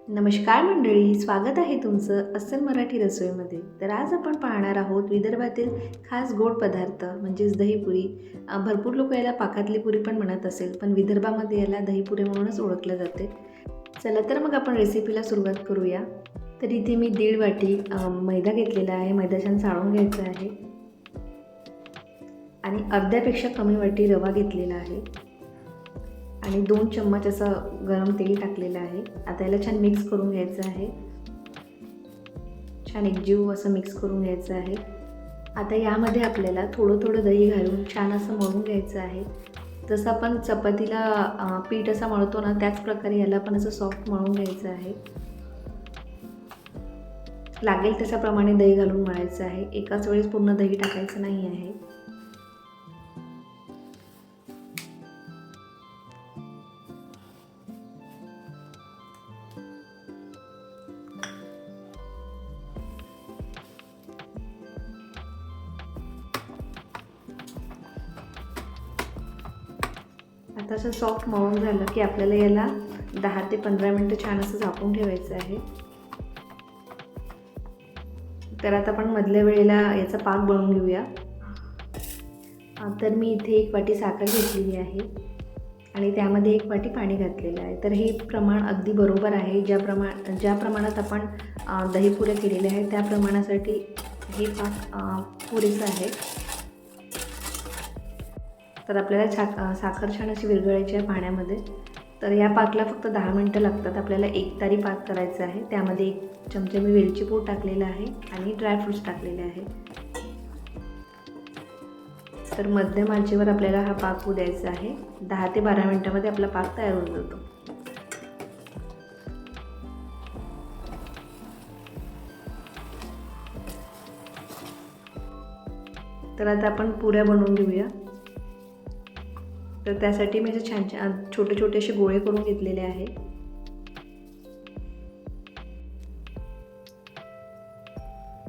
नमस्कार मंडळी, स्वागत आहे तुमचं अस्सल मराठी रसोईमध्ये. तर आज आपण पाहणार आहोत विदर्भातील खास गोड पदार्थ म्हणजेच दहीपुरी. भरपूर लोक याला पाकातली पुरी पण म्हणत असेल, पण विदर्भामध्ये याला दहीपुरी म्हणूनच ओळखलं जाते. चला तर मग आपण रेसिपीला सुरुवात करूया. तर इथे मी 1.5 वाटी मैदा घेतलेला आहे. मैदा छान चाळून घ्यायचा आहे आणि अर्ध्यापेक्षा कमी वाटी रवा घेतलेला आहे आणि 2 चम्मच असं गरम तेल टाकलेलं आहे. आता याला छान मिक्स करून घ्यायचं आहे. छान एकजीव असं मिक्स करून घ्यायचं आहे. आता यामध्ये आपल्याला थोडं थोडं दही घालून छान असं मळून घ्यायचं आहे. जसं आपण चपातीला पीठ असं मळतो ना, त्याच प्रकारे याला पण असं सॉफ्ट मळून घ्यायचं आहे. लागेल त्याच्याप्रमाणे दही घालून मळायचं आहे. एकाच वेळेस पूर्ण दही टाकायचं नाही आहे. आता असं सॉफ्ट मळून झालं की आपल्याला याला 10 ते 15 मिनटं छान असं झाकून ठेवायचं आहे. तर आता आपण मधल्या वेळेला याचा पाक बनवून घेऊया. तर मी इथे 1 वाटी साखर घेतलेली आहे आणि त्यामध्ये 1 वाटी पाणी घातलेलं आहे. तर हे प्रमाण अगदी बरोबर आहे. ज्या प्रमाणात आपण दहीपुऱ्या केलेल्या आहेत त्या प्रमाणासाठी हे पाक पुरेसं आहे. तर आपल्याला साखर छान अशी विरघळायची आहे पाण्यामध्ये. तर या पाकला फक्त 10 मिनटं लागतात. आपल्याला एकतारी पाक करायचा आहे. त्यामध्ये 1 चमचा मी वेलची पूड टाकलेला आहे आणि ड्रायफ्रूट्स टाकलेले आहे. तर मध्यम आचेवर आपल्याला हा पाक होऊ द्यायचा आहे. 10 ते 12 मिनटामध्ये आपला पाक तयार होऊन जातो. तर आता आपण पुऱ्या बनवून घेऊया. तर त्यासाठी मी असे छान छान छोटे छोटे असे गोळे करून घेतलेले आहे.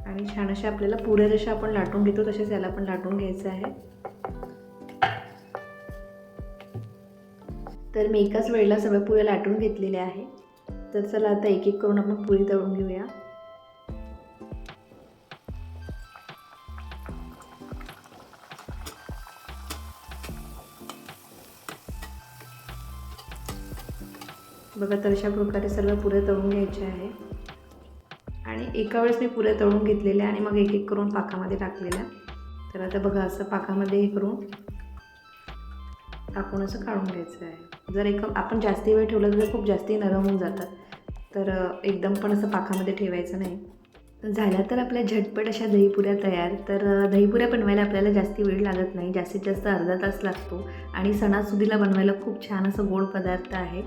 आणि छान अशा आपल्याला पुऱ्या जशा आपण लाटून घेतो तसेच याला पण लाटून घ्यायचं आहे. तर मी एकाच वेळेला सगळ्या पुऱ्या लाटून घेतलेल्या आहे. तर चला आता एक एक करून आपण पुरी तळून घेऊया. बघा, तर अशा प्रकारे सर्व पुऱ्या तळून घ्यायच्या आहे आणि एका वेळेस मी पुऱ्या तळून घेतलेल्या आणि मग एक एक करून पाकामध्ये टाकलेल्या. तर आता बघा, असं पाकामध्ये हे करून टाकून असं काढून घ्यायचं आहे. जर आपण जास्ती वेळ ठेवलं तर खूप जास्ती नरम होऊन जातात. तर एकदम पण असं पाकामध्ये ठेवायचं नाही. झाल्या तर आपल्या झटपट अशा दहीपुऱ्या तयार. तर दहीपुऱ्या बनवायला आपल्याला जास्ती वेळ लागत नाही. जास्तीत जास्त अर्धा तास लागतो आणि सणासुदीला बनवायला खूप छान असं गोड पदार्थ आहे.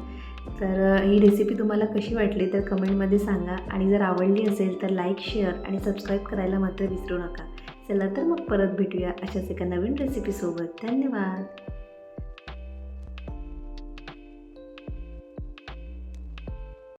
तर ही रेसिपी तुम्हाला कशी वाटली तर कमेंटमध्ये सांगा आणि जर आवडली असेल तर लाईक, शेअर आणि सबस्क्राईब करायला मात्र विसरू नका. चला तर मग परत भेटूया अशाच एका नवीन रेसिपीसोबत. धन्यवाद.